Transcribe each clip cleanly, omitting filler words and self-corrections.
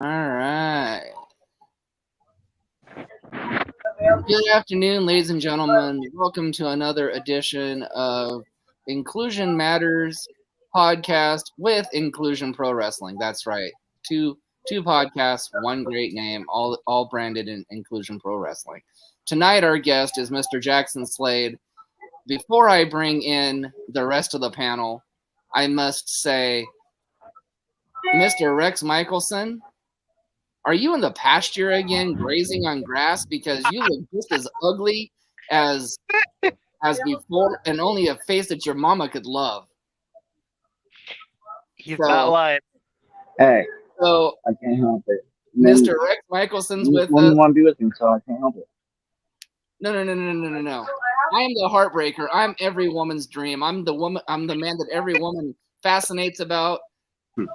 All right. Good afternoon, ladies and gentlemen. Welcome to another edition of Inclusion Matters podcast with Inclusion Pro Wrestling. That's right. Two podcasts, one great name, all branded in Inclusion Pro Wrestling. Tonight our guest is Mr. Jaxson Slade. Before I bring in the rest of the panel, I must say, Mr. Rex Michelson, are you in the pasture again, grazing on grass? Because you look just as ugly as before, and only a face that your mama could love. He's not lying. Hey, So I can't help it. Mr. Rex Michelson's with Women us. want to be with me, so I can't help it. No. I am the heartbreaker. I'm every woman's dream. I'm the woman. I'm the man that every woman fascinates about,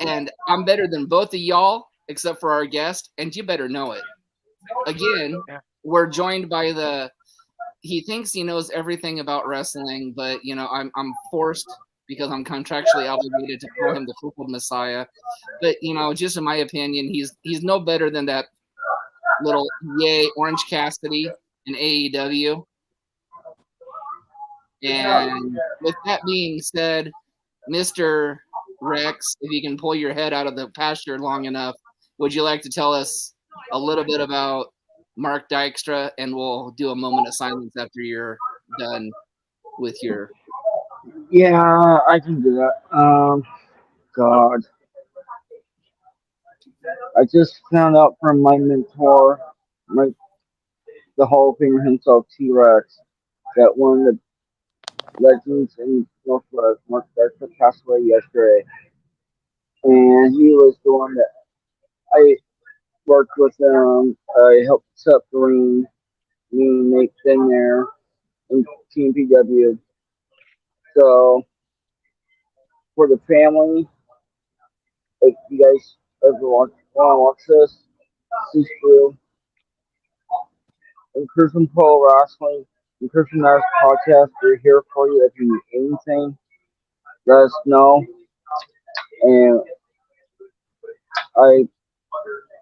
and I'm better than both of y'all, except for our guest, and you better know it. Again, we're joined by he thinks he knows everything about wrestling, but I'm forced because I'm contractually obligated to call him the Football Messiah. But just in my opinion, he's no better than that little Orange Cassidy in AEW. And with that being said, Mr. Rex, if you can pull your head out of the pasture long enough, would you like to tell us a little bit about Mark Dykstra, and we'll do a moment of silence after you're done with your... Yeah, I can do that. God. I just found out from my mentor, the Hall of Famer himself, T-Rex, that one of the legends in Northwest, Mark Dykstra, passed away yesterday. And he was the one that I worked with. I helped set up the ring. Me and Nate's been there in Team PW. So, for the family, if you guys ever want to watch this, please do. Inclusion Pro Wrestling, Inclusion Matters Podcast, we're here for you. If you need anything, let us know. And I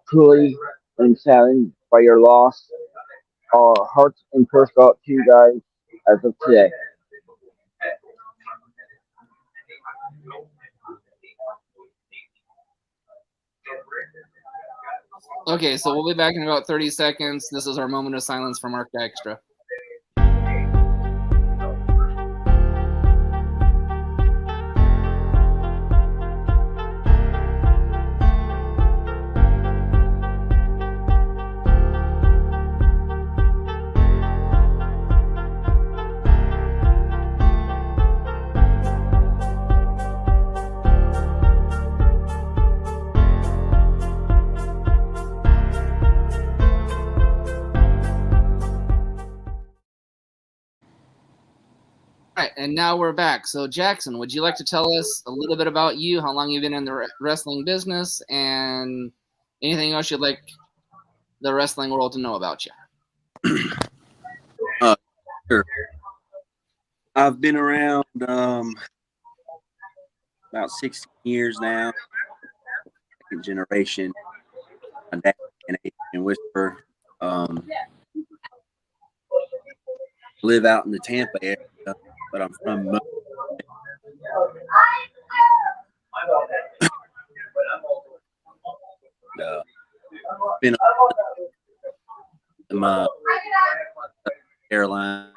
truly am saddened by your loss. Our hearts and prayers go out to you guys as of today. Okay, so we'll be back in about 30 seconds. This is our moment of silence for Mark Dykstra. Right, and now we're back. So, Jaxson, would you like to tell us a little bit about you, how long you've been in the wrestling business, and anything else you'd like the wrestling world to know about you? Sure. I've been around about 16 years now. Second generation. My dad in Whisper. Live out in the Tampa area, but I'm from been in my airline.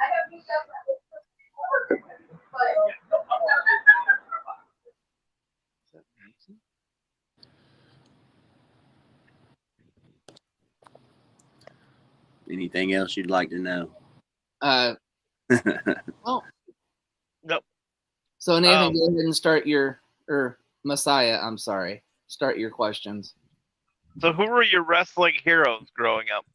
Anything else you'd like to know? Oh. Nope. So, Nathan, go ahead and start Messiah, I'm sorry. Start your questions. So who were your wrestling heroes growing up?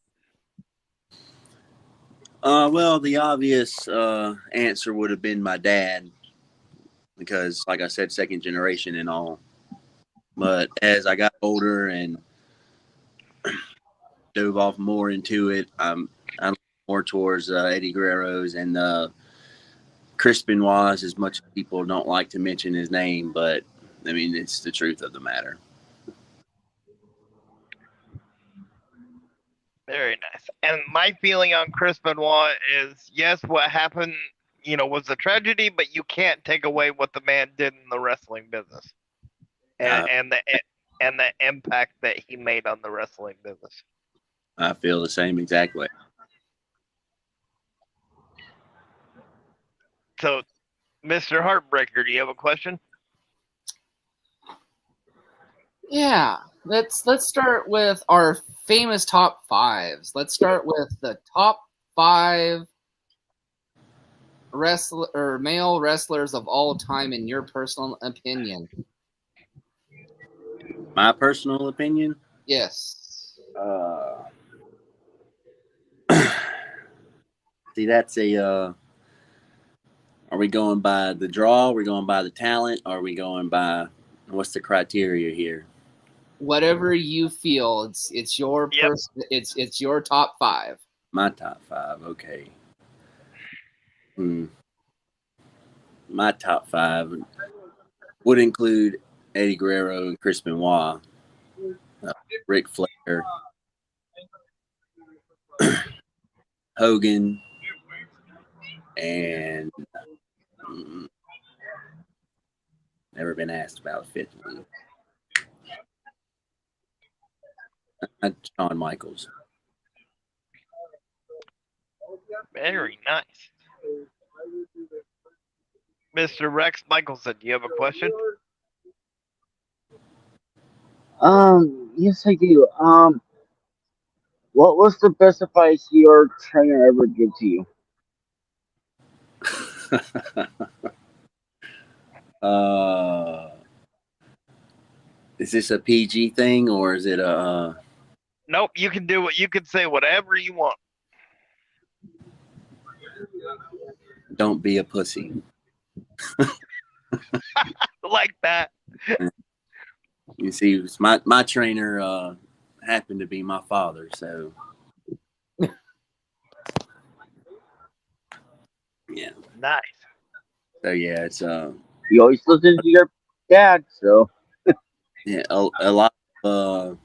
Well, the obvious answer would have been my dad, because, like I said, second generation and all. But as I got older and dove off more into it, I'm more towards Eddie Guerrero's and Chris Benoit, as much as people don't like to mention his name, but I mean, it's the truth of the matter. Very nice. And my feeling on Chris Benoit is, yes, what happened, was a tragedy, but you can't take away what the man did in the wrestling business, and Uh, the impact that he made on the wrestling business. I feel the same exact way. So, Mr. Heartbreaker, do you have a question? Yeah, let's start with our famous top fives. Let's start with the top 5 male wrestlers of all time in your personal opinion. My personal opinion? Yes. See, that's a. Are we going by the draw? Are we going by the talent? Are we going by what's the criteria here? Whatever you feel, it's your Yep. it's your top 5. My top 5, okay. My top 5 would include Eddie Guerrero and Chris Benoit, Ric Flair, Hogan, and never been asked about a fifth one. Shawn Michaels. Very nice. Mr. Rex Michelson, do you have a question? Yes, I do. What was the best advice your trainer ever gave to you? Is this a PG thing or is it a? Nope, you can say whatever you want. Don't be a pussy. Like that. You see, my trainer happened to be my father, so yeah. Nice. So yeah, it's You always listen to your dad, so yeah, a lot of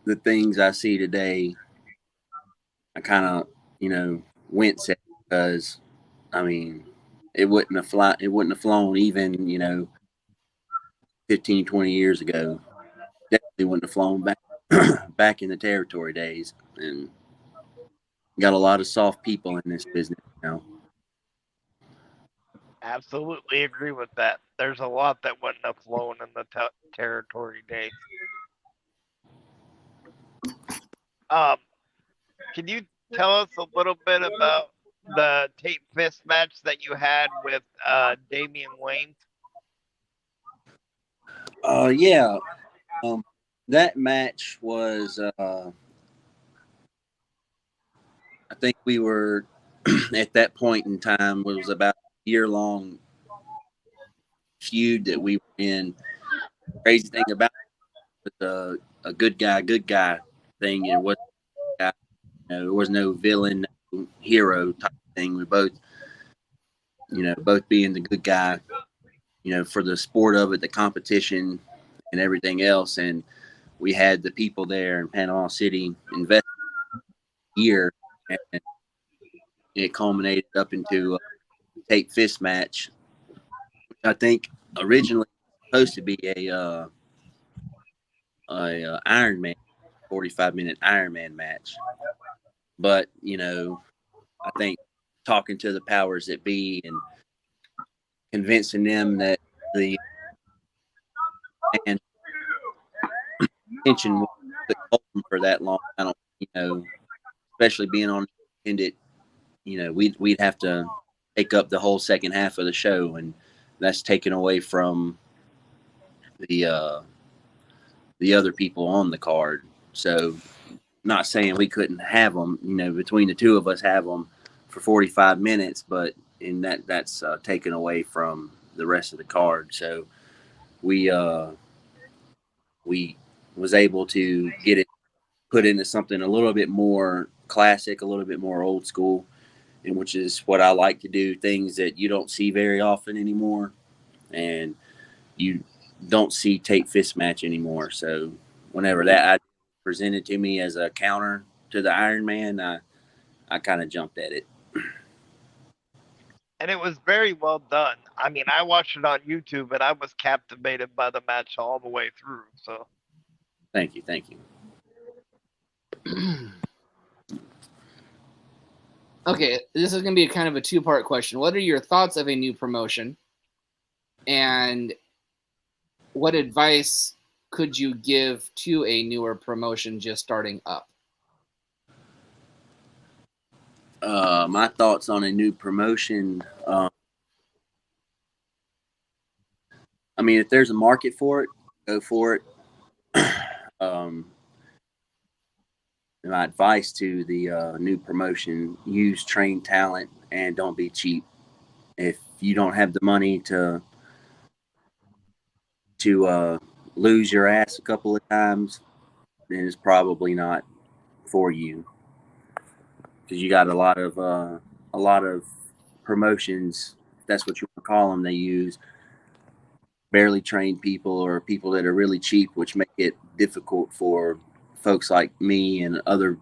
the things I see today, I kind of wince at because I mean it wouldn't have flown even 15, 20 years ago. Definitely wouldn't have flown back in the territory days, and got a lot of soft people in this business now. Absolutely agree with that. There's a lot that wouldn't have flown in the territory days. Can you tell us a little bit about the tape fist match that you had with Damian Wayne? Yeah. That match was I think we were at that point in time, it was about a year-long feud that we were in. Crazy thing about it was a good guy thing. It was there was no villain, no hero type thing. We both being the good guy, for the sport of it, the competition and everything else. And we had the people there in Panama City invest a year, and it culminated up into a tape fist match, which I think originally was supposed to be a Iron Man 45-minute Iron Man match. But, I think talking to the powers that be and convincing them that the tension was for that long, I don't, especially being on independent, we'd have to take up the whole second half of the show, and that's taken away from the other people on the card. So, not saying we couldn't have them, between the two of us have them for 45 minutes, but in that's taken away from the rest of the card. So we was able to get it put into something a little bit more classic, a little bit more old school, and which is what I like to do, things that you don't see very often anymore, and you don't see tape fist match anymore. So whenever that presented to me as a counter to the Iron Man, I kind of jumped at it. And it was very well done. I mean, I watched it on YouTube, and I was captivated by the match all the way through. So, Thank you. Okay, this is going to be kind of a two-part question. What are your thoughts of a new promotion? And what advice could you give to a newer promotion just starting up? My thoughts on a new promotion. I mean, if there's a market for it, go for it. My advice to the new promotion: use trained talent and don't be cheap. If you don't have the money to lose your ass a couple of times, then it's probably not for you, because you got a lot of promotions, if that's what you want to call them. They use barely trained people or people that are really cheap, which make it difficult for folks like me and other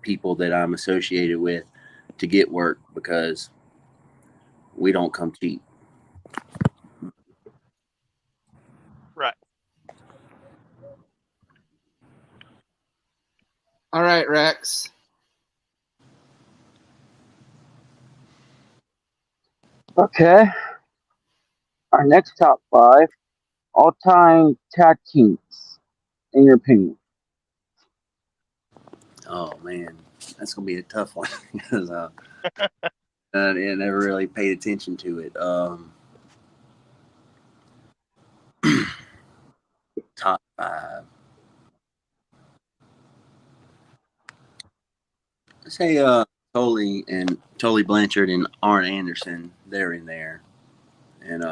people that I'm associated with to get work, because we don't come cheap. right. All right, Rex. Okay. Our next top 5 all-time tag teams, in your opinion. Oh man, that's gonna be a tough one because I never really paid attention to it. Top 5. Let's say Tully Blanchard and Arn Anderson. They're in there, and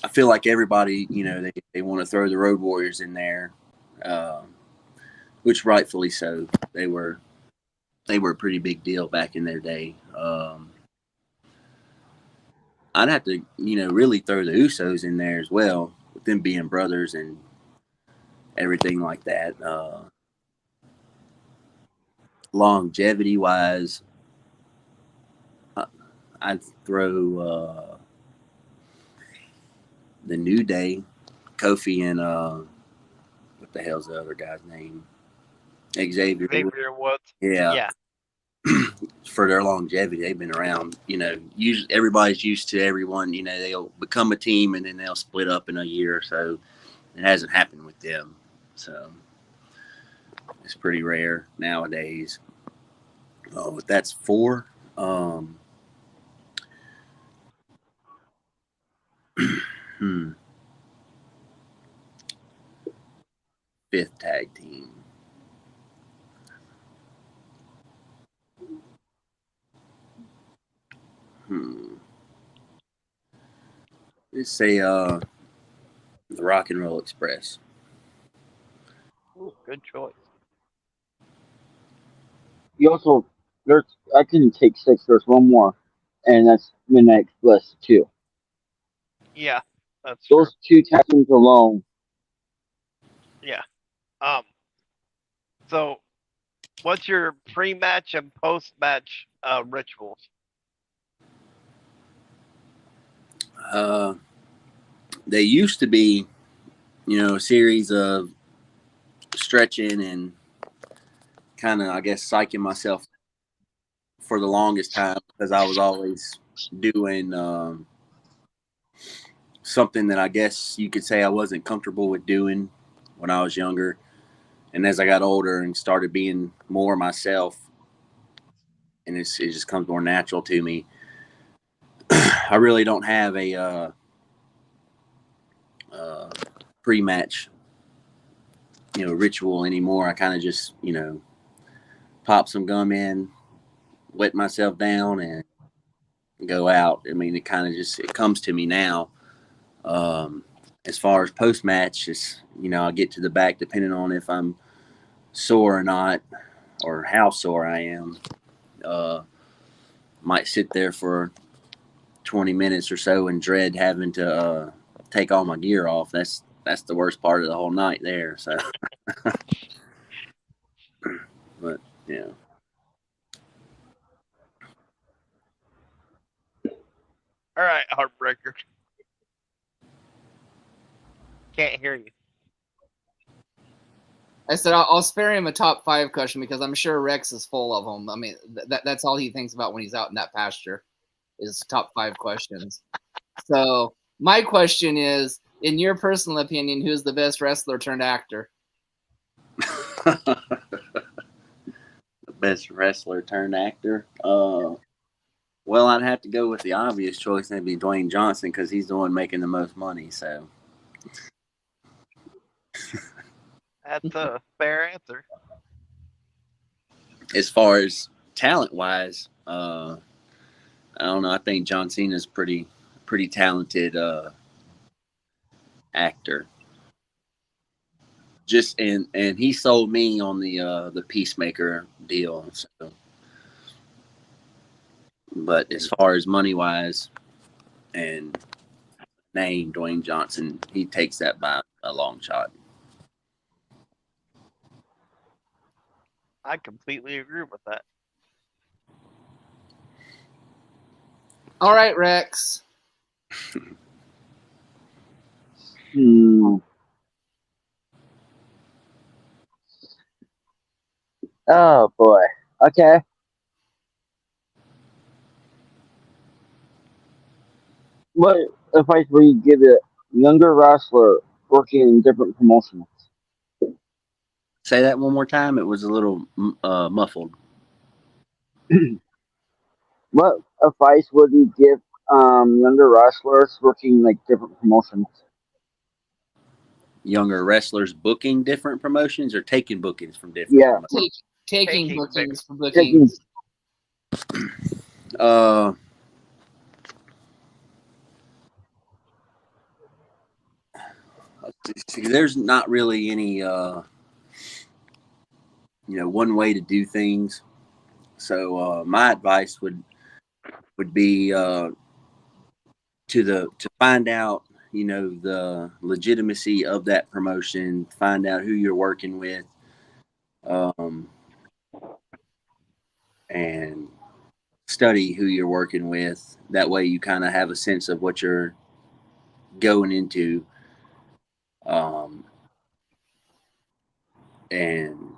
I feel like everybody, they want to throw the Road Warriors in there, which rightfully so. They were a pretty big deal back in their day. I'd have to, really throw the Usos in there as well, with them being brothers and everything like that. Longevity wise, I'd throw the New Day, Kofi, and what the hell's the other guy's name? Xavier. Xavier Woods. Yeah. For their longevity, they've been around. Usually everybody's used to everyone. They'll become a team and then they'll split up in a year or so. It hasn't happened with them, so it's pretty rare nowadays. Oh, but that's 4. Fifth tag team. Let's say the Rock and Roll Express. Ooh, good choice. You also, I can take 6. There's one more, and that's Midnight Express 2. Yeah, that's true. Those 2 tag teams alone. Yeah. So, what's your pre-match and post-match rituals? They used to be, a series of stretching and kind of, I guess, psyching myself for the longest time, because I was always doing something that I guess you could say I wasn't comfortable with doing when I was younger. And as I got older and started being more myself, and it just comes more natural to me, I really don't have a pre-match, ritual anymore. I kind of just, pop some gum in, wet myself down, and go out. I mean, it kind of just, it comes to me now. As far as post-match, it's, I'll get to the back depending on if I'm sore or not, or how sore I am. Might sit there for 20 minutes or so and dread having to take all my gear off. That's that's the worst part of the whole night there. So, but yeah. All right, Heartbreaker. Can't hear you. I said I'll spare him a top 5 question because I'm sure Rex is full of them. I mean, that's all he thinks about when he's out in that pasture is top 5 questions. So my question is, in your personal opinion, who's the best wrestler turned actor? The best wrestler turned actor. Well, I'd have to go with the obvious choice, and that'd be Dwayne Johnson because he's the one making the most money. So That's a fair answer. as far as talent wise, I don't know. I think John Cena's pretty talented actor. Just and he sold me on the Peacemaker deal. So, but as far as money wise and name, Dwayne Johnson, he takes that by a long shot. I completely agree with that. All right, Rex. Oh boy. Okay. What advice would you give a younger wrestler working in different promotions? Say that one more time. It was a little muffled. What advice would you give younger wrestlers working like different promotions? Younger wrestlers booking different promotions or taking bookings from different Yeah. promotions? Taking Taking bookings for Taking bookings. There's not really any one way to do things. So my advice would be to find out the legitimacy of that promotion, find out who you're working with, and study who you're working with. That way you kind of have a sense of what you're going into, and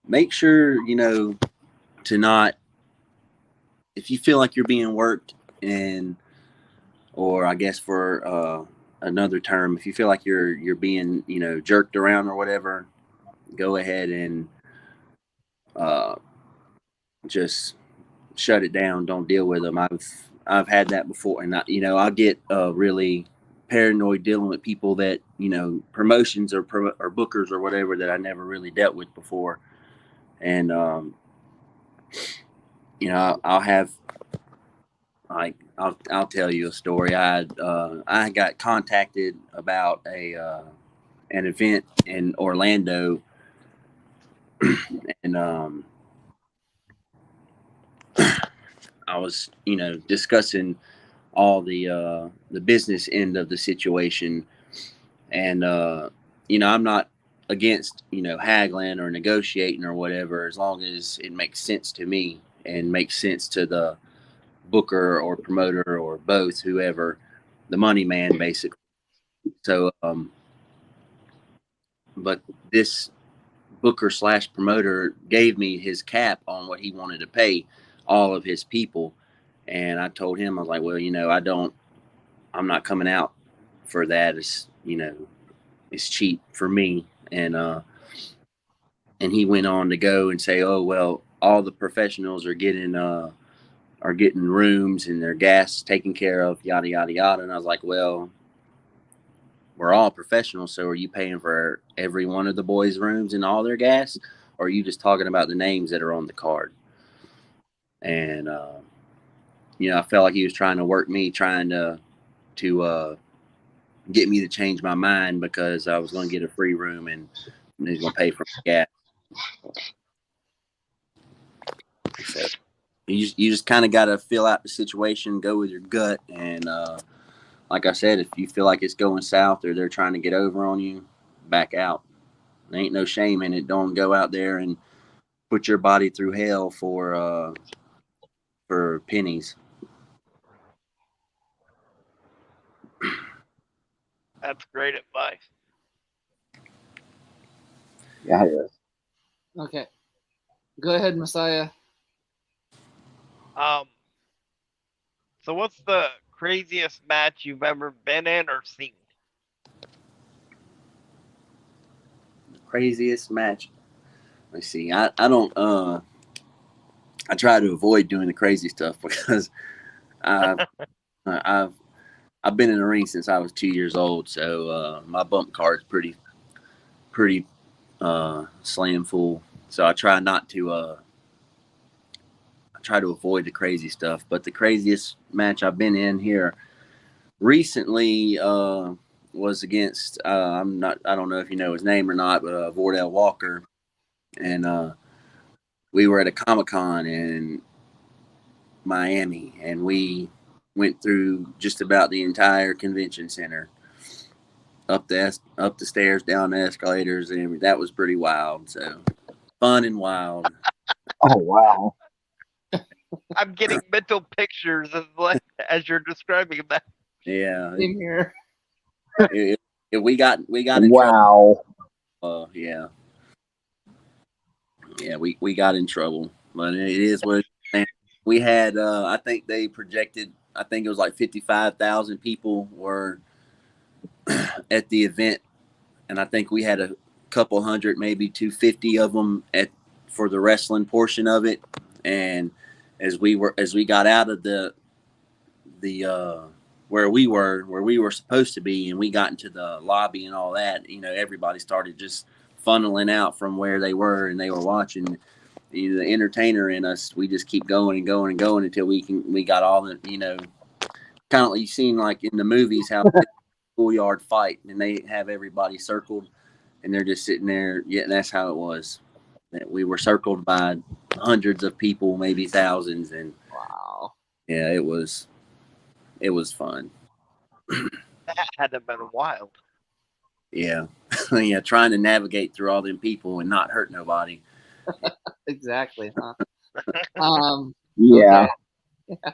make sure to not, if you feel like you're being worked, and or I guess for another term, if you feel like you're being jerked around or whatever, go ahead and just shut it down. Don't deal with them. I've had that before, and I get really paranoid dealing with people that promotions or bookers or whatever that I never really dealt with before, and I'll have I'll tell you a story. I got contacted about an event in Orlando, and I was discussing all the business end of the situation, and I'm not against haggling or negotiating or whatever, as long as it makes sense to me and makes sense to the booker or promoter or both, whoever, the money man basically. So but this booker / promoter gave me his cap on what he wanted to pay all of his people, and I told him, I was like, well, I'm not coming out for that. It's cheap for me. And he went on to go and say, oh well, all the professionals are getting rooms and their gas taken care of, yada yada yada. And I was like, well, we're all professionals, so are you paying for every one of the boys' rooms and all their gas, or are you just talking about the names that are on the card? And I felt like he was trying to work me, trying to get me to change my mind because I was going to get a free room and he's going to pay for gas. So you just kind of got to fill out the situation, go with your gut, and like I said, if you feel like it's going south or they're trying to get over on you, back out. There ain't no shame in it. Don't go out there and put your body through hell for pennies. That's great advice. Yeah, it is. Okay. Go ahead, Messiah. So what's the craziest match you've ever been in or seen? Craziest match. Let's see. I don't I try to avoid doing the crazy stuff because I've I've I've been in the ring since I was 2 years old, so my bump card's pretty slam full. So I try not to I try to avoid the crazy stuff. But the craziest match I've been in here recently was against I don't know if you know his name or not, but Vordell Walker, and we were at a Comic-Con in Miami, and we went through just about the entire convention center, up the stairs, down the escalators, and that was pretty wild. So fun and wild. Oh wow. I'm getting mental pictures as you're describing that. Yeah, Same here. we got in Wow. trouble. Yeah, we got in trouble, but it is what we had. I think they projected. I think it was like 55,000 people were at the event, and I think we had a couple hundred, maybe 250 of them for the wrestling portion of it. And as we got out of the where we were supposed to be, and we got into the lobby and all that, everybody started just funneling out from where they were, and they were watching. The entertainer in us, we just keep going and going and going until we got all the, kind of like you've seen like in the movies how schoolyard fight, and they have everybody circled, and they're just sitting there. Yeah, that's how it was. That we were circled by hundreds of people, maybe thousands, and Wow. yeah, it was fun. That had to have been wild. Yeah, yeah, trying to navigate through all them people and not hurt nobody. Exactly. Huh? Yeah. Okay. Yeah.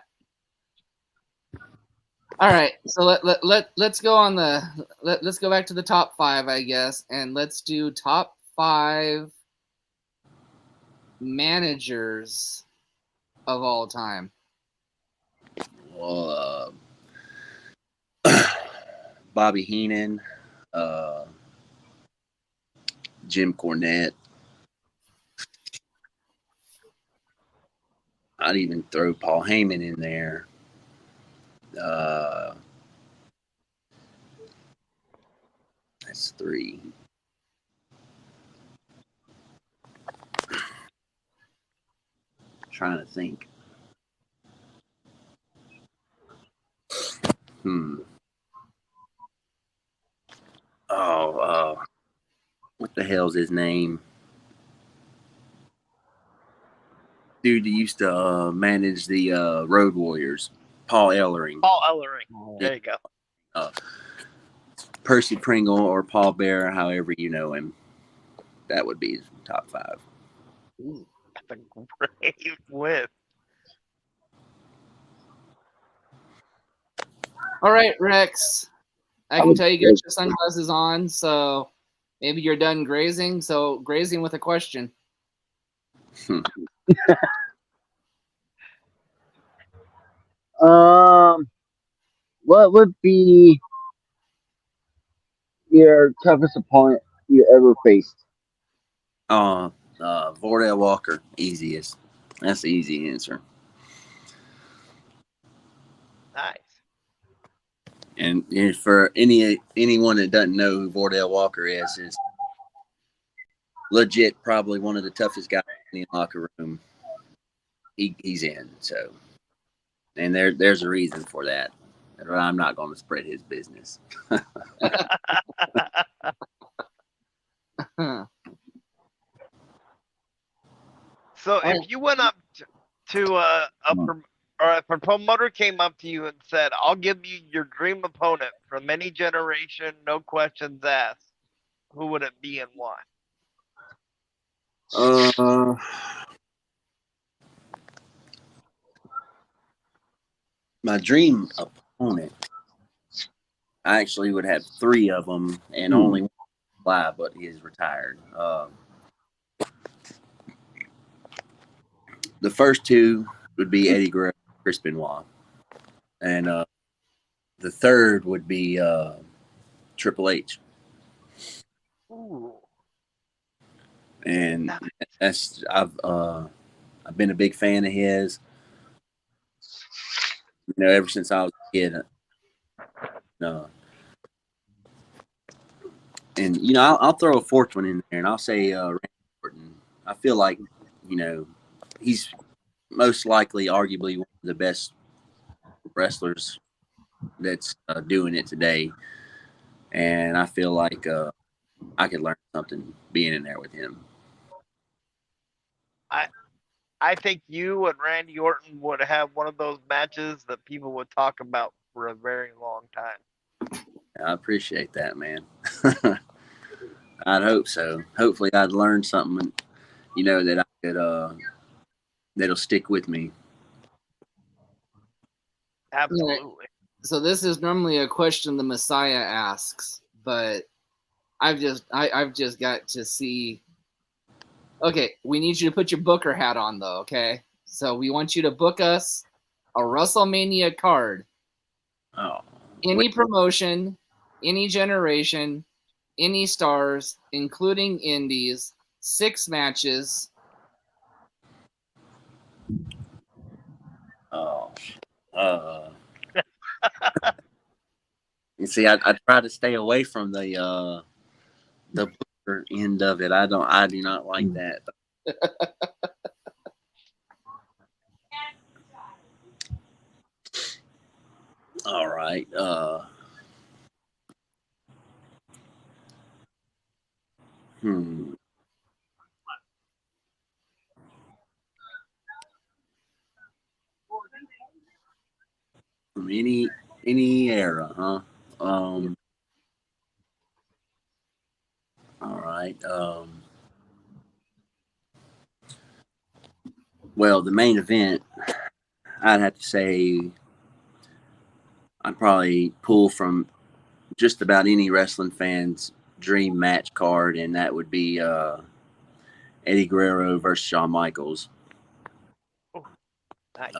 All right. So let's go on let's go back to the top 5, I guess, and let's do top 5 managers of all time. Well, Bobby Heenan, Jim Cornette. I'd even throw Paul Heyman in there. That's 3. Trying to think. Oh, what the hell's his name? Dude who used to manage the Road Warriors. Paul Ellering. Paul Ellering. There you go. Percy Pringle or Paul Bearer, however you know him. That would be his top 5. Ooh. That's a great list. All right, Rex. I can tell you got your sunglasses on, so maybe you're done grazing. So grazing with a question. What would be your toughest opponent you ever faced? Vordell Walker, easiest. That's the easy answer. Nice. And for anyone that doesn't know who Vordell Walker is legit probably one of the toughest guys in the locker room. He's in, so, and there's a reason for that. I'm not going to spread his business. So if you went up to a All right, if a promoter came up to you and said, "I'll give you your dream opponent from any generation, no questions asked," who would it be and why? My dream opponent, I actually would have 3 of them, and only one live, but he is retired. The first 2 would be Eddie Guerrero, Chris Benoit, and the third would be Triple H. Ooh. And that's I've been a big fan of his. Ever since I was a kid. And I'll throw a 4th one in there, and I'll say Randy Orton. I feel like he's most likely, arguably, one of the best wrestlers that's doing it today, and I feel like I could learn something being in there with him. I think you and Randy Orton would have one of those matches that people would talk about for a very long time. I appreciate that, man. I'd hope so. Hopefully, I'd learn something, that I could that'll stick with me. Absolutely. So this is normally a question the Messiah asks, but I've just got to see. Okay, we need you to put your Booker hat on, though. Okay, so we want you to book us a WrestleMania card. Oh, any promotion, any generation, any stars, including indies, 6 matches. You see, I try to stay away from the Booker end of it. I do not like that. All right. From any era, huh? All right. Well, the main event, I'd have to say, I'd probably pull from just about any wrestling fan's dream match card, and that would be Eddie Guerrero versus Shawn Michaels. Oh, nice.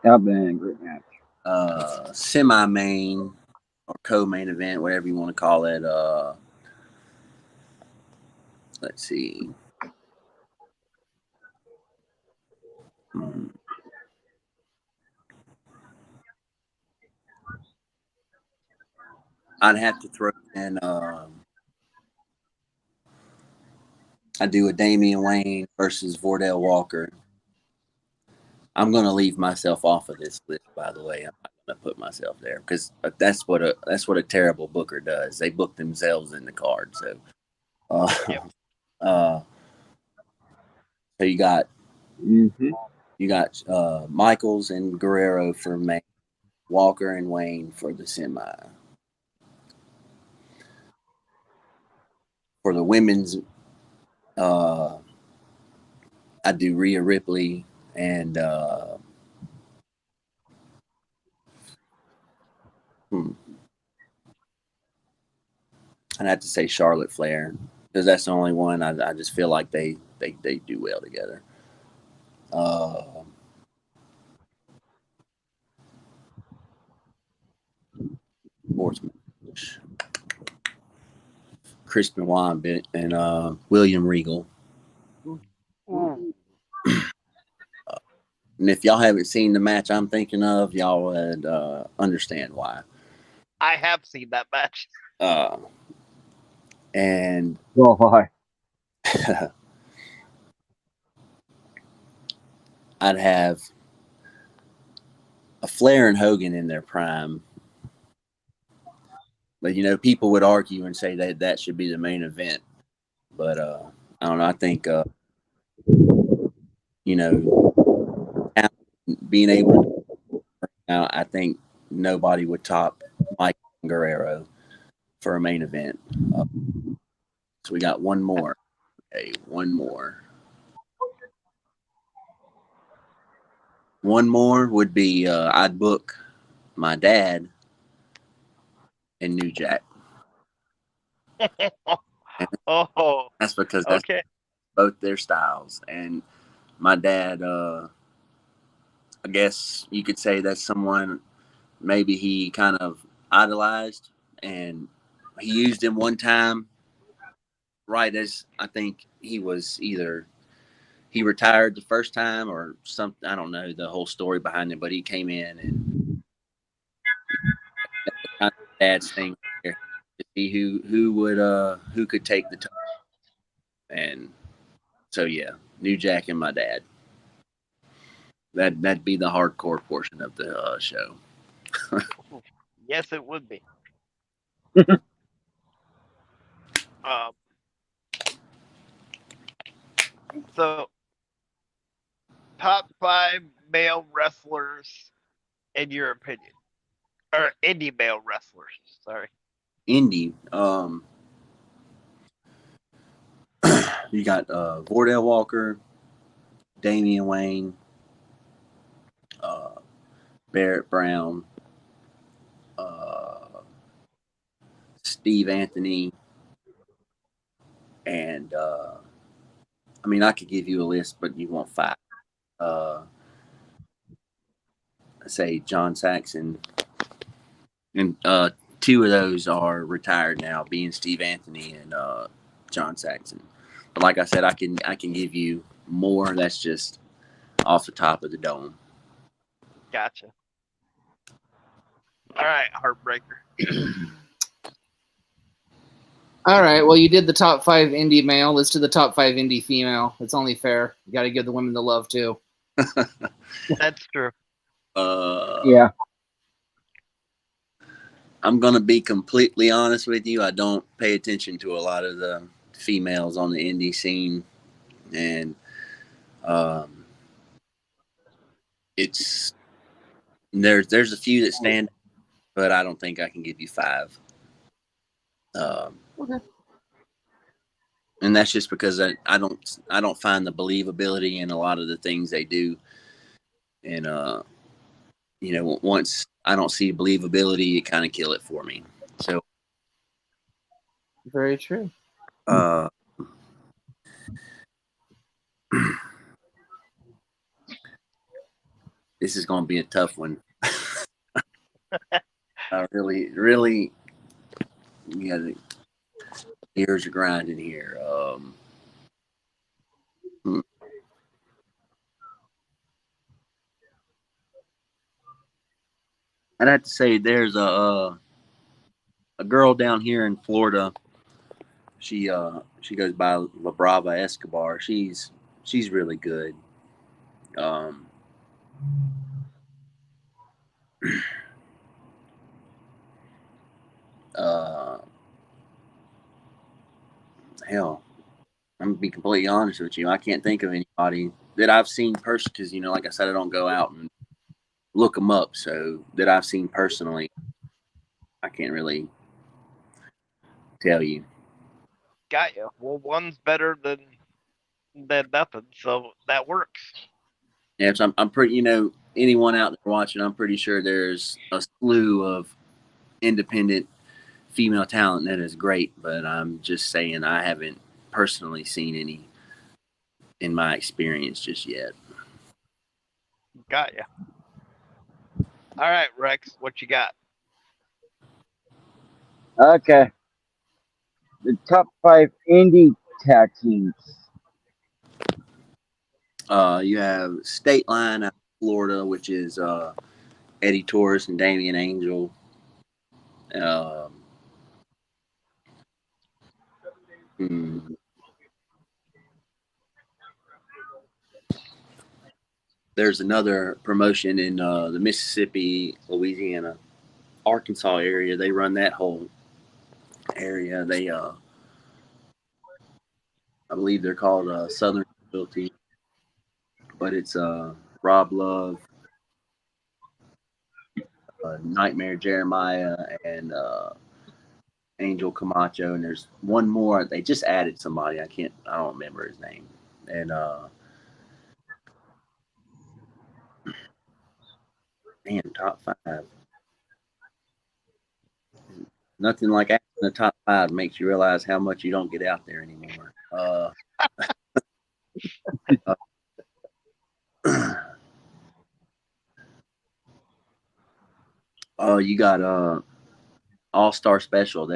That'd been a great match. Semi-main or co-main event, whatever you want to call it. Let's see. I'd have to throw in. I'd do a Damian Wayne versus Vordell Walker. I'm going to leave myself off of this list, by the way. I'm not going to put myself there because that's what a terrible booker does. They book themselves in the card. So, so you got Michaels and Guerrero for main, Walker and Wayne for the semi. For the women's, I do Rhea Ripley and I'd have to say Charlotte Flair because that's the only one I just feel like they do well together. Sports match. Chris Benoit and William Regal. And if y'all haven't seen the match I'm thinking of, y'all would understand why. I have seen that match. And well, why? I'd have a Flair and Hogan in their prime. But, people would argue and say that should be the main event. But I don't know. I think you know, being able to, I think nobody would top Mike Guerrero for a main event. So we got one more. Okay, one more. One more would be I'd book my dad and New Jack. And Oh, that's because that's okay. both their styles. And my dad, I guess you could say that's someone maybe he kind of idolized, and he used him one time right as I think he was either he retired the first time or something. I don't know the whole story behind it, but he came in and that was kind of dad's thing there to see who could take the top. And so yeah, New Jack and my dad. That'd be the hardcore portion of the show. Yes, it would be. Um, so top 5 male wrestlers in your opinion, or indie male wrestlers. Sorry. Indy, you got Vordell Walker, Damian Wayne, uh, Barrett Brown, Steve Anthony, and I mean I could give you a list, but you want 5. Uh, say John Saxon, and 2 of those are retired now, being Steve Anthony and John Saxon. But like I said, I can give you more. That's just off the top of the dome. Gotcha. All right, Heartbreaker. All right. Well, you did the top 5 indie male. Let's do the top 5 indie female. It's only fair. You got to give the women the love too. That's true. Yeah. I'm gonna be completely honest with you. I don't pay attention to a lot of the females on the indie scene, and it's there's a few that stand, but I don't think I can give you 5. Okay. And that's just because I don't find the believability in a lot of the things they do, and you know, once I don't see believability, it kind of kill it for me. So Very true. This is going to be a tough one. I really, yeah, the gears are grinding here. I'd have to say there's a girl down here in Florida. She goes by La Brava Escobar. She's really good. Uh, hell, I'm gonna be completely honest with you. I can't think of anybody that I've seen personally because you know, like I said, I don't go out and look them up. So that I've seen personally, I can't really tell you. Got you. Well, one's better than nothing, so that works. Yeah, so I'm pretty. You know, anyone out there watching, I'm pretty sure there's a slew of independent female talent that is great. But I'm just saying, I haven't personally seen any in my experience just yet. Got you. All right, Rex, what you got? Okay. The top 5 indie tag teams. You have State Line out of Florida, which is Eddie Torres and Damian Angel. There's another promotion in the Mississippi, Louisiana, Arkansas area. They run that whole area. They, I believe they're called Southern Ability. but it's Rob Love, Nightmare Jeremiah, and Angel Camacho, and there's one more. They just added somebody. I don't remember his name. And man, top 5. Nothing like asking the top 5 makes you realize how much you don't get out there anymore. Oh, you got All-Star Special.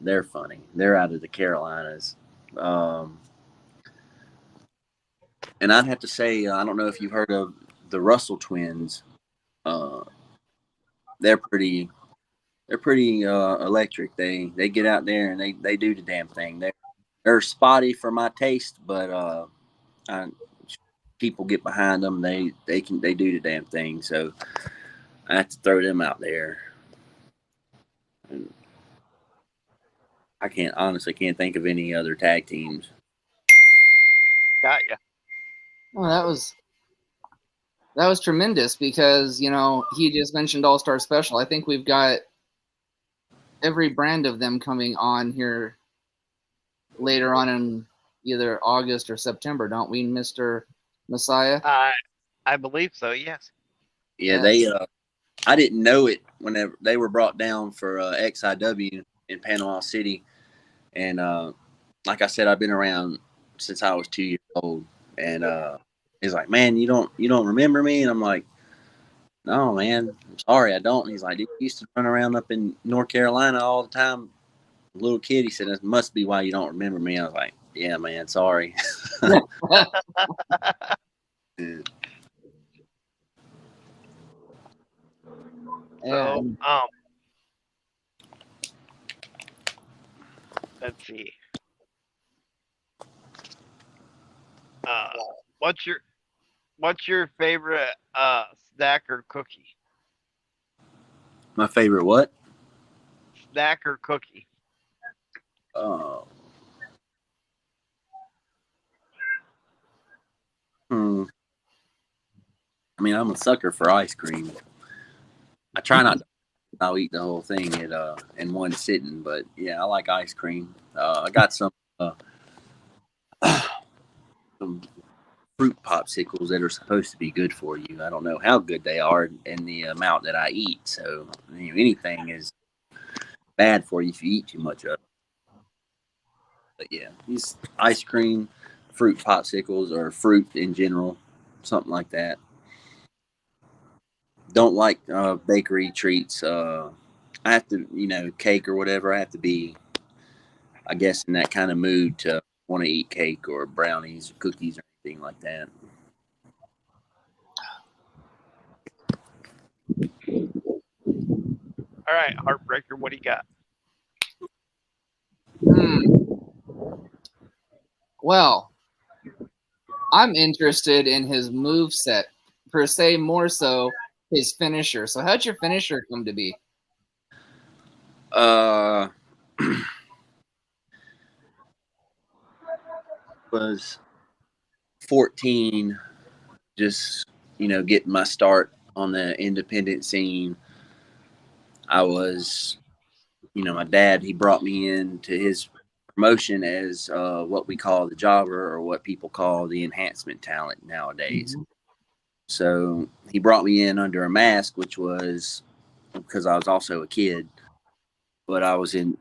They're funny. They're out of the Carolinas. And I'd have to say, I don't know if you've heard of the Russell twins. They're pretty electric. They get out there and they do the damn thing. They're spotty for my taste, but people get behind them. They do the damn thing. So I have to throw them out there. And I honestly can't think of any other tag teams. Got ya. Well, that was tremendous because, he just mentioned All-Star Special. I think we've got every brand of them coming on here later on in either August or September, don't we, Mr. Messiah? I believe so, yes. Yeah, I didn't know it whenever they were brought down for XIW in Panama City. And like I said, I've been around since I was 2 years old. And he's like, "Man, you don't remember me?" And I'm like, "No, man, I'm sorry, I don't." And he's like, "You used to run around up in North Carolina all the time, little kid." He said, "That must be why you don't remember me." I was like, "Yeah, man, sorry." So, let's see. What's your favorite snack or cookie? My favorite what? Snack or cookie? I mean, I'm a sucker for ice cream. I try not to. I'll eat the whole thing in one sitting, but yeah, I like ice cream. I got some fruit popsicles that are supposed to be good for you. I don't know how good they are in the amount that I eat. So anything is bad for you if you eat too much of it. But yeah, these ice cream, fruit popsicles, or fruit in general, something like that. Don't like bakery treats. I have to, cake or whatever. I have to be, I guess, in that kind of mood to want to eat cake or brownies or cookies or anything like that. All right, Heartbreaker, what do you got? Well, I'm interested in his move set, per se, more so his finisher. So how'd your finisher come to be? Was 14, just getting my start on the independent scene. I was, my dad, he brought me into his promotion as what we call the jobber, or what people call the enhancement talent nowadays. Mm-hmm. So he brought me in under a mask, which was because I was also a kid, but I was in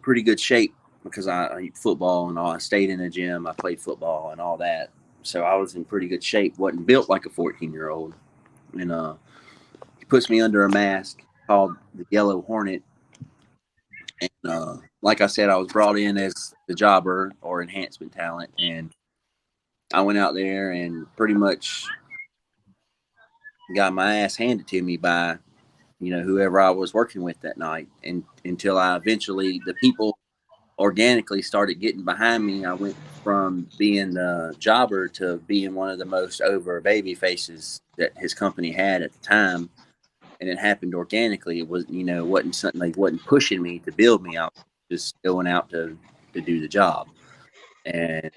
pretty good shape because I eat football and all. I stayed in the gym. I played football and all that. So I was in pretty good shape. Wasn't built like a 14-year-old. And he puts me under a mask called the Yellow Hornet. And like I said, I was brought in as the jobber or enhancement talent. And I went out there and pretty much got my ass handed to me by, whoever I was working with that night. And until I eventually, the people organically started getting behind me. I went from being the jobber to being one of the most over baby faces that his company had at the time. And it happened organically. It was, wasn't something, they wasn't pushing me to build me out, just going out to do the job. And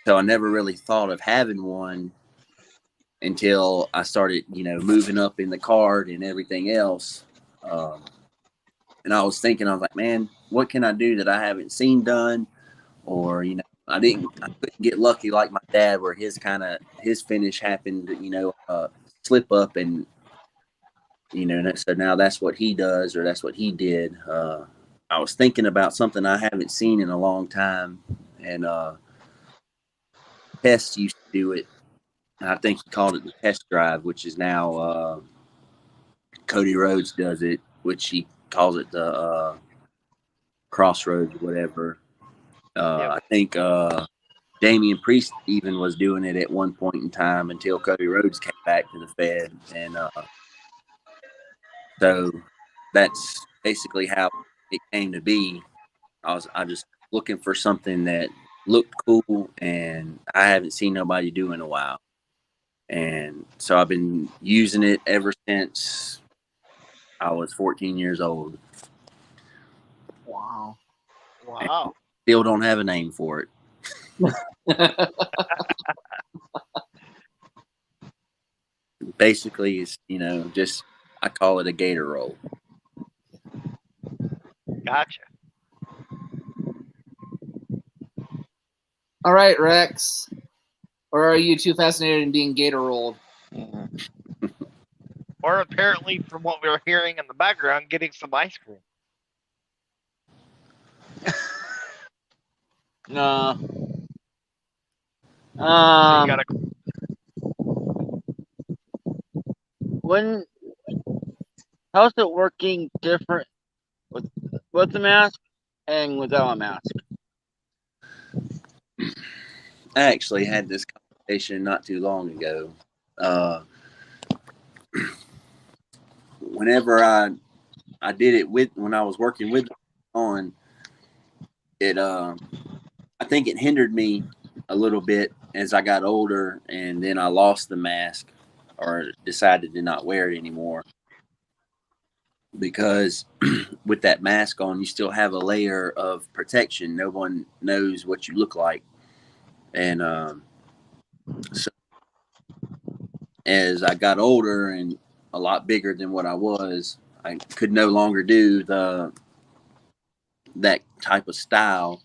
So I never really thought of having one until I started, moving up in the card and everything else. And I was thinking, I was like, man, what can I do that I haven't seen done? Or, I couldn't get lucky like my dad, where his finish happened, slip up, and, so now that's what he does, or that's what he did. I was thinking about something I haven't seen in a long time, and Test used to do it. I think he called it the Test Drive, which is now Cody Rhodes does it, which he calls it the Crossroads, whatever. I think Damian Priest even was doing it at one point in time until Cody Rhodes came back to the Fed, and so that's basically how it came to be. I just looking for something that looked cool, and I haven't seen nobody do in a while, and so I've been using it ever since I was 14 years old. Wow. Wow. Still don't have a name for it. Basically, it's just I call it a gator roll. Gotcha. All right, Rex. Or are you too fascinated in being gator rolled? Or apparently, from what we were hearing in the background, getting some ice cream. No. So you gotta. How's it working different with the mask and without a mask? I actually had this conversation not too long ago. Whenever I did it when I was working with on it, I think it hindered me a little bit as I got older, and then I lost the mask or decided to not wear it anymore, because with that mask on, you still have a layer of protection. No one knows what you look like, and so as I got older and a lot bigger than what I was, I could no longer do that type of style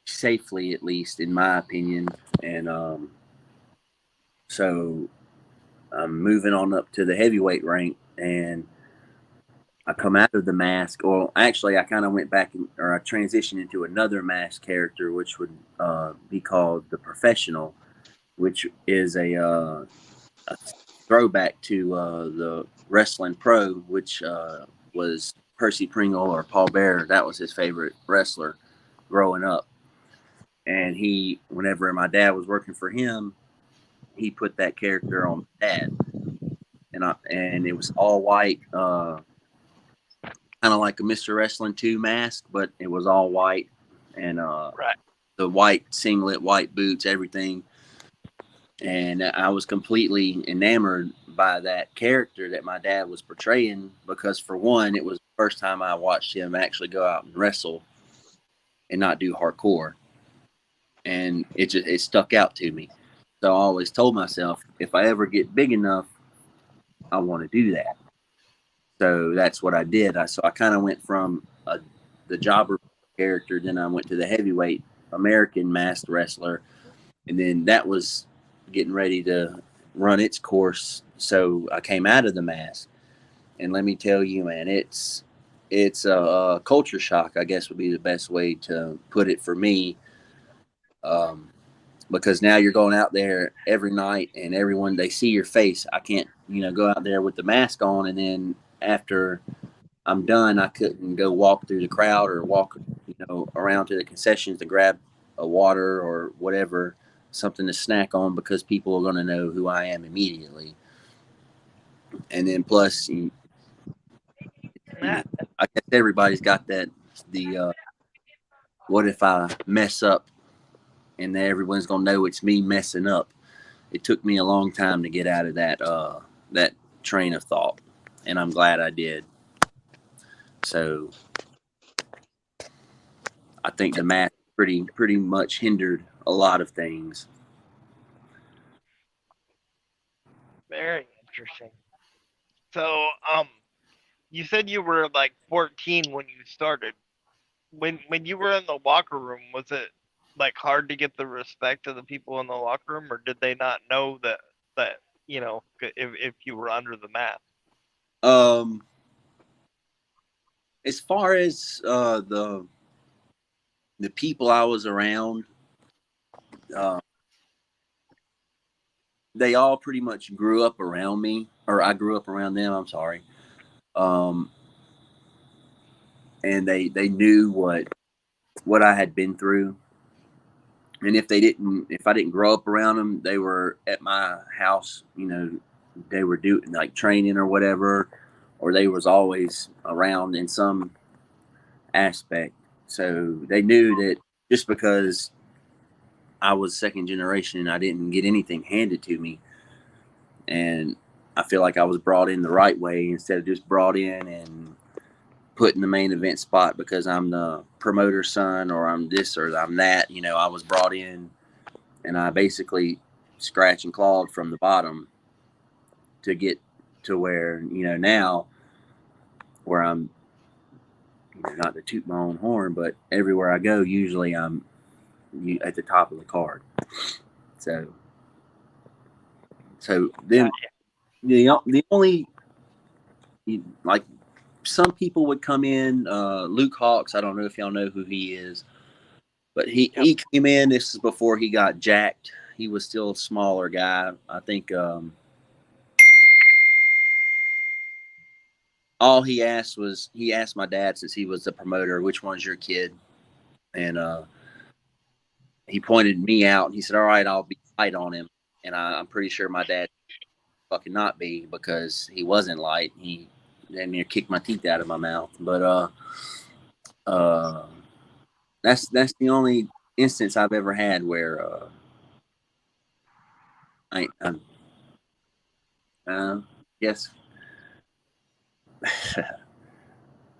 safely, at least in my opinion. And so I'm moving on up to the heavyweight rank, and I come out of the mask. Or actually, I kind of went back or I transitioned into another mask character, which would be called the Professional, which is a throwback to the Wrestling Pro, which was Percy Pringle or Paul Bearer. That was his favorite wrestler growing up. And whenever my dad was working for him, he put that character on Dad, and it was all white, kind of like a Mr. Wrestling 2 mask, but it was all white, and Right. the white singlet, white boots, everything. And I was completely enamored by that character that my dad was portraying, because for one, it was the first time I watched him actually go out and wrestle and not do hardcore. And it stuck out to me. So I always told myself, if I ever get big enough, I want to do that. So that's what I did. So I kind of went from the jobber character, then I went to the heavyweight American masked wrestler, and then that was getting ready to run its course. So I came out of the mask, and let me tell you, man, it's a culture shock, I guess would be the best way to put it for me. Because now you're going out there every night, and everyone, they see your face. I can't, go out there with the mask on, and then after I'm done, I couldn't go walk through the crowd or walk, around to the concessions to grab a water or whatever, something to snack on, because people are going to know who I am immediately. And then plus, I guess everybody's got that, what if I mess up, and then everyone's going to know it's me messing up. It took me a long time to get out of that train of thought, and I'm glad I did. So I think the mask pretty much hindered a lot of things. Very interesting. So, you said you were like 14 when you started. When you were in the locker room, was it like hard to get the respect of the people in the locker room, or did they not know that if you were under the mat? As far as the people I was around, they all pretty much grew up around me, or I grew up around them. I'm sorry. And they knew what I had been through. And if I didn't grow up around them, they were at my house, they were doing like training or whatever, or they was always around in some aspect. So they knew that just because I was second generation and I didn't get anything handed to me, and I feel like I was brought in the right way instead of just brought in and put in the main event spot because I'm the promoter's son or I'm this or I'm that. I was brought in and I basically scratch and clawed from the bottom to get to where, now where I'm, not to toot my own horn, but everywhere I go, usually I'm at the top of the card. So then the only, like, some people would come in, Luke Hawks, I don't know if y'all know who he is, but he came in, this is before he got jacked. He was still a smaller guy. I think all he asked my dad, since he was the promoter, which one's your kid? And he pointed me out and he said, all right, I'll be light on him. And I'm pretty sure my dad fucking not be, because he wasn't light. He damn near kicked my teeth out of my mouth. But that's the only instance I've ever had where I guess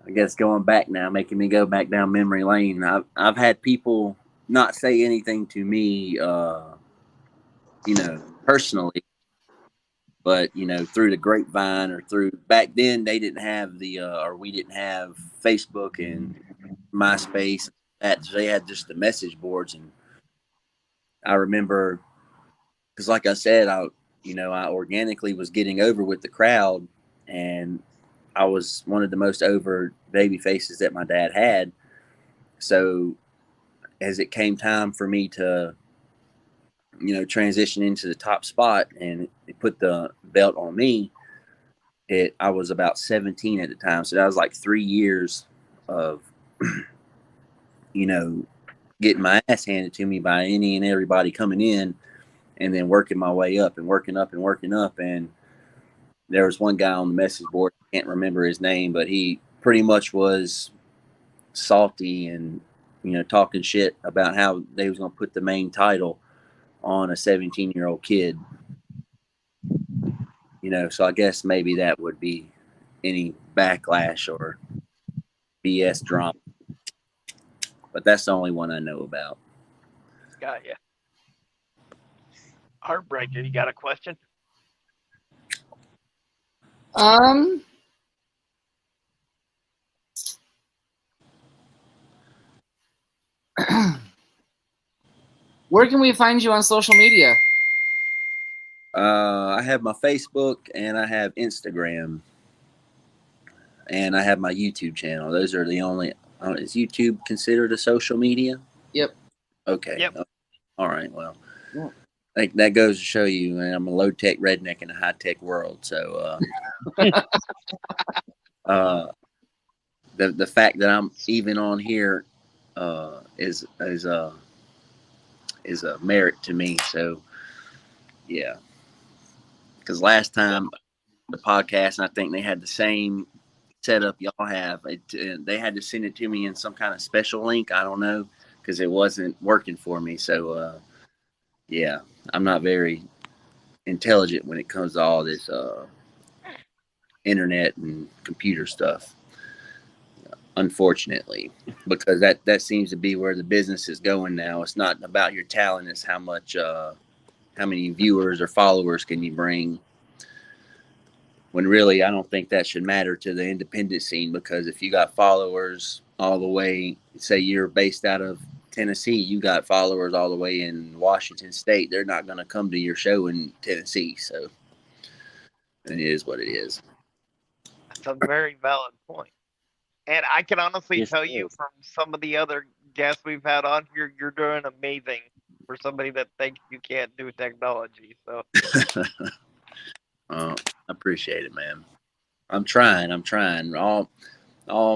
I guess going back now, making me go back down memory lane. I've had people not say anything to me, personally, but through the grapevine or through, back then they didn't have or we didn't have Facebook and MySpace. That they had just the message boards, and I remember, because like I said, I organically was getting over with the crowd, and I was one of the most over baby faces that my dad had. So as it came time for me to, transition into the top spot and it put the belt on me, I was about 17 at the time. So that was like 3 years of, getting my ass handed to me by any and everybody coming in, and then working my way up and working up and working up. And there was one guy on the message board, I can't remember his name, but he pretty much was salty and, talking shit about how they was going to put the main title on a 17-year-old kid. So I guess maybe that would be any backlash or BS drama. But that's the only one I know about. Got ya. Heartbreaker, you got a question? Where can we find you on social media? I have my Facebook and I have Instagram, and I have my YouTube channel. Those are the only. Is YouTube considered a social media? Yep. Okay. Yep. All right. Well, yeah. I think that goes to show you, man, I'm a low tech redneck in a high tech world. So, the fact that I'm even on here is a merit to me. So, yeah. Because last time the podcast, and I think they had the same setup y'all have. They had to send it to me in some kind of special link. I don't know, because it wasn't working for me. So, yeah, I'm not very intelligent when it comes to all this internet and computer stuff. unfortunately, because that seems to be where the business is going now. It's not about your talent; it's how many viewers or followers can you bring. When really, I don't think that should matter to the independent scene, because if you got followers all the way, say you're based out of Tennessee, you got followers all the way in Washington State, they're not going to come to your show in Tennessee. So it is what it is. That's a very valid point. And I can honestly Yes, tell it you is. from some of the other guests we've had on here, you're doing amazing for somebody that thinks you can't do technology. So I appreciate it, man. I'm trying. All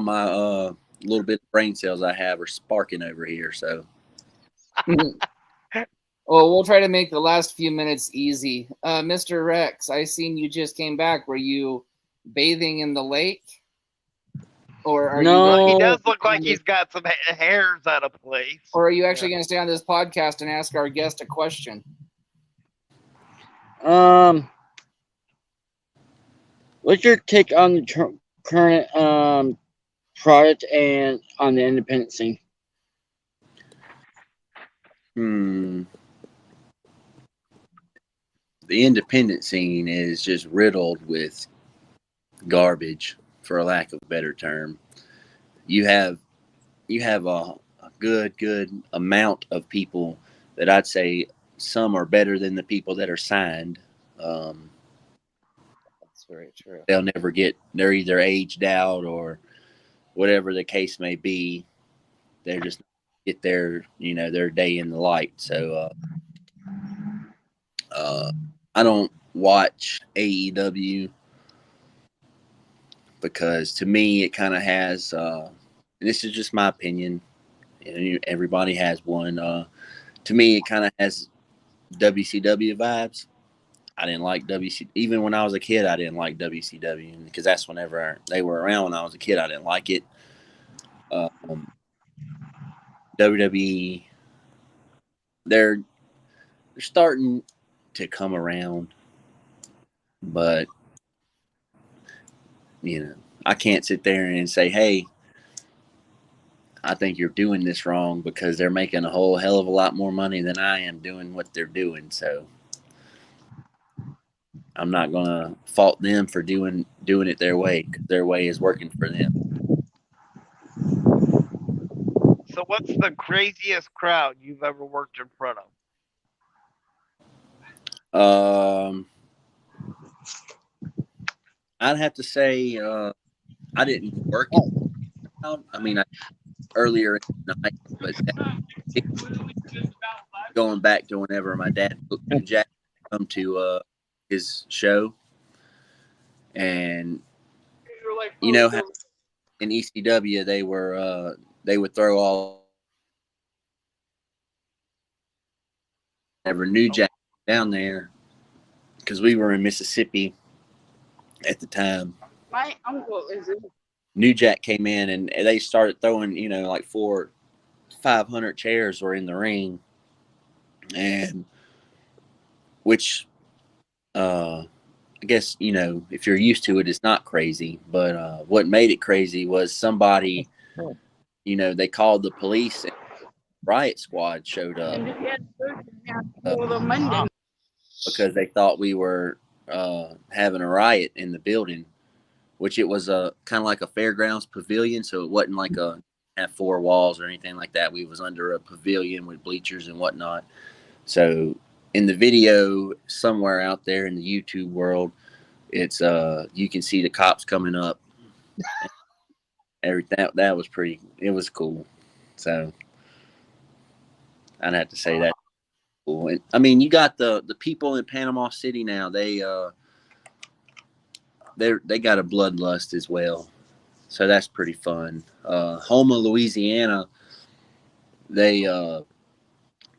my little bit of brain cells I have are sparking over here. So Well, we'll try to make the last few minutes easy. Mr. Rex, I seen you just came back. Were you bathing in the lake? Or are well, he you does look like he's got some hairs out of place. or are you actually going to stay on this podcast and ask our guest a question? What's your take on the current product and on the independent scene? the independent scene is just riddled with garbage, for a lack of a better term. You have a good amount of people that I'd say some are better than the people that are signed. That's very true. They'll never get. They're either aged out or whatever the case may be. They're just get their day in the light. So I don't watch AEW because to me it kind of has. And this is just my opinion. Everybody has one. To me, it kind of has WCW vibes. I didn't like WC. Even when I was a kid, I didn't like WCW because that's whenever they were around. When I was a kid, I didn't like it. WWE, they're starting to come around, but I can't sit there and say, "Hey, I think you're doing this wrong," because they're making a whole hell of a lot more money than I am doing what they're doing. So I'm not gonna fault them for doing it their way, because their way is working for them. So what's the craziest crowd you've ever worked in front of? I'd have to say I didn't work it out. I mean, earlier in the night, but going back to whenever my dad booked New Jack to come to his show, and how in ECW they would throw all whenever New Jack down there, because we were in Mississippi at the time. My uncle is in. New Jack came in and they started throwing, like 500 chairs were in the ring, and which I guess if you're used to it, it's not crazy. But what made it crazy was somebody, they called the police and riot squad showed up because they thought we were having a riot in the building, which it was a kind of like a fairgrounds pavilion, so it wasn't like have 4 walls or anything like that. We was under a pavilion with bleachers and whatnot. So in the video somewhere out there in the YouTube world, it's you can see the cops coming up. Everything that was it was cool. So I'd have to say that cool. And I mean, you got the people in Panama City now. They got a bloodlust as well. So that's pretty fun. Houma, Louisiana, they want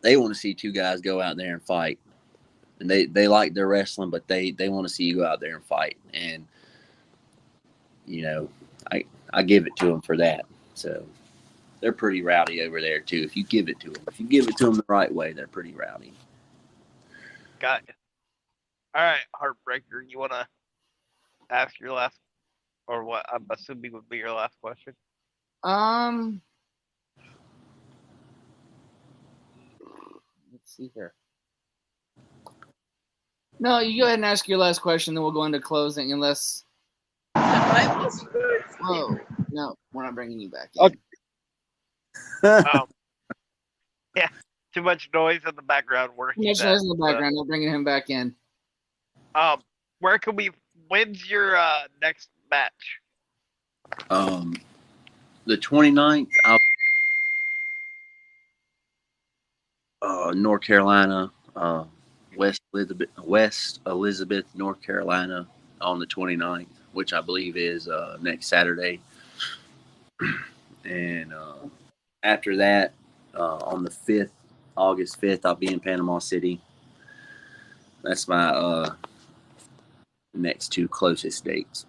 to see 2 guys go out there and fight. And they like their wrestling, but they want to see you go out there and fight. And I give it to them for that. So they're pretty rowdy over there too. If you give it to them the right way, they're pretty rowdy. Got you. All right, Heartbreaker, you want to ask your last, or what I'm assuming would be your last question? Let's see here. No, you go ahead and ask your last question, then we'll go into closing. Unless, whoa, no, we're not bringing you back in. Yeah, too much noise in the background. Too much noise in the background. We're bringing him back in. Where can we? When's your next match? The 29th, North Carolina, West Elizabeth, North Carolina, on the 29th, which I believe is next Saturday. And after that, on the 5th, August 5th, I'll be in Panama City. That's my next two closest dates.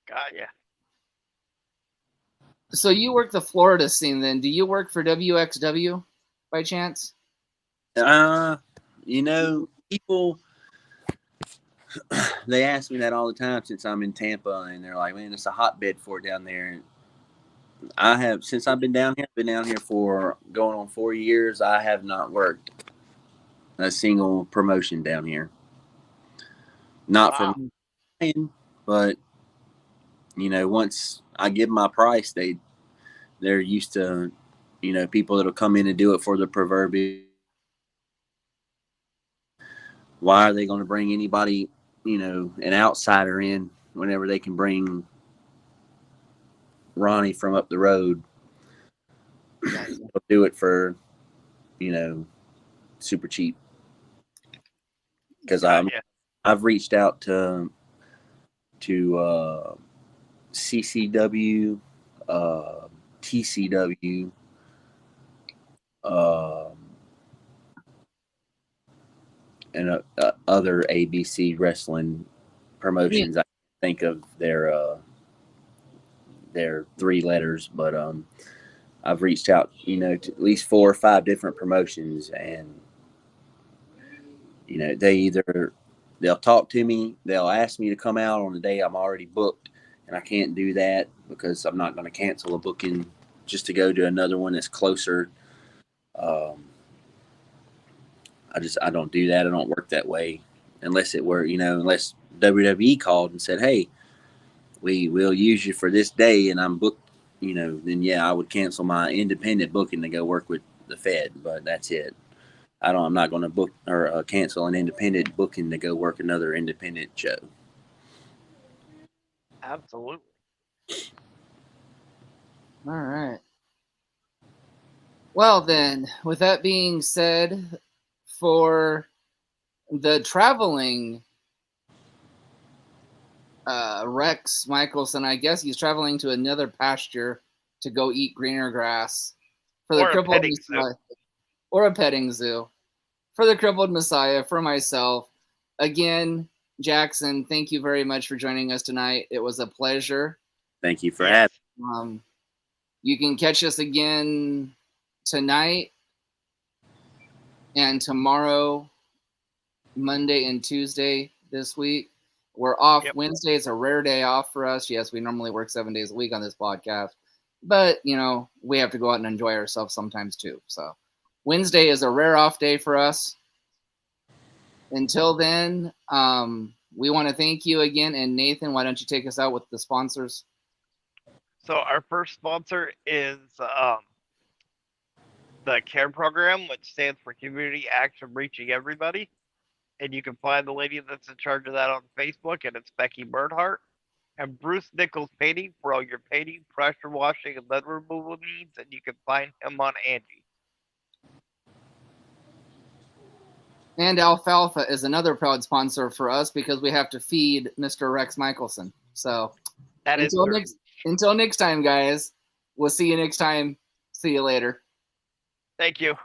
Got ya. So you work the Florida scene then. Do you work for WXW by chance? People, they ask me that all the time since I'm in Tampa, and they're like, man, it's a hotbed for it down there. And since I've been down here for going on 4 years, I have not worked a single promotion down here. Not for mine, but once I give my price, they're used to, people that'll come in and do it for the proverbial. Why are they going to bring anybody, an outsider in whenever they can bring Ronnie from up the road? They'll do it for, super cheap. Because I've reached out to CCW, TCW, and other ABC wrestling promotions. I think of their 3 letters, but I've reached out, to at least 4 or 5 different promotions, and they'll talk to me, they'll ask me to come out on the day I'm already booked, and I can't do that because I'm not going to cancel a booking just to go to another one that's closer. I don't do that. I don't work that way unless unless WWE called and said, hey, we will use you for this day and I'm booked, then I would cancel my independent booking to go work with the Fed, but that's it. I'm not going to book or cancel an independent booking to go work another independent show. Absolutely. All right. Well, then, with that being said, for the traveling Rex Michelson, I guess he's traveling to another pasture to go eat greener grass. For the crippled Messiah, or a petting zoo. For the crippled Messiah, for myself, again, Jaxson, thank you very much for joining us tonight. It was a pleasure. Thank you for having me. You can catch us again tonight and tomorrow, Monday and Tuesday this week. We're off. Yep. Wednesday is a rare day off for us. Yes, we normally work 7 days a week on this podcast, but we have to go out and enjoy ourselves sometimes too. So Wednesday is a rare off day for us. Until then, we want to thank you again. And Nathan, why don't you take us out with the sponsors? So our first sponsor is the CARE program, which stands for Community Action Reaching Everybody. And you can find the lady that's in charge of that on Facebook, and it's Becky Bernhardt. And Bruce Nichols Painting for all your painting, pressure washing, and lead removal needs. And you can find him on Angie. And Alfalfa is another proud sponsor for us because we have to feed Mr. Rex Michelson. So until next time, guys, we'll see you next time. See you later. Thank you.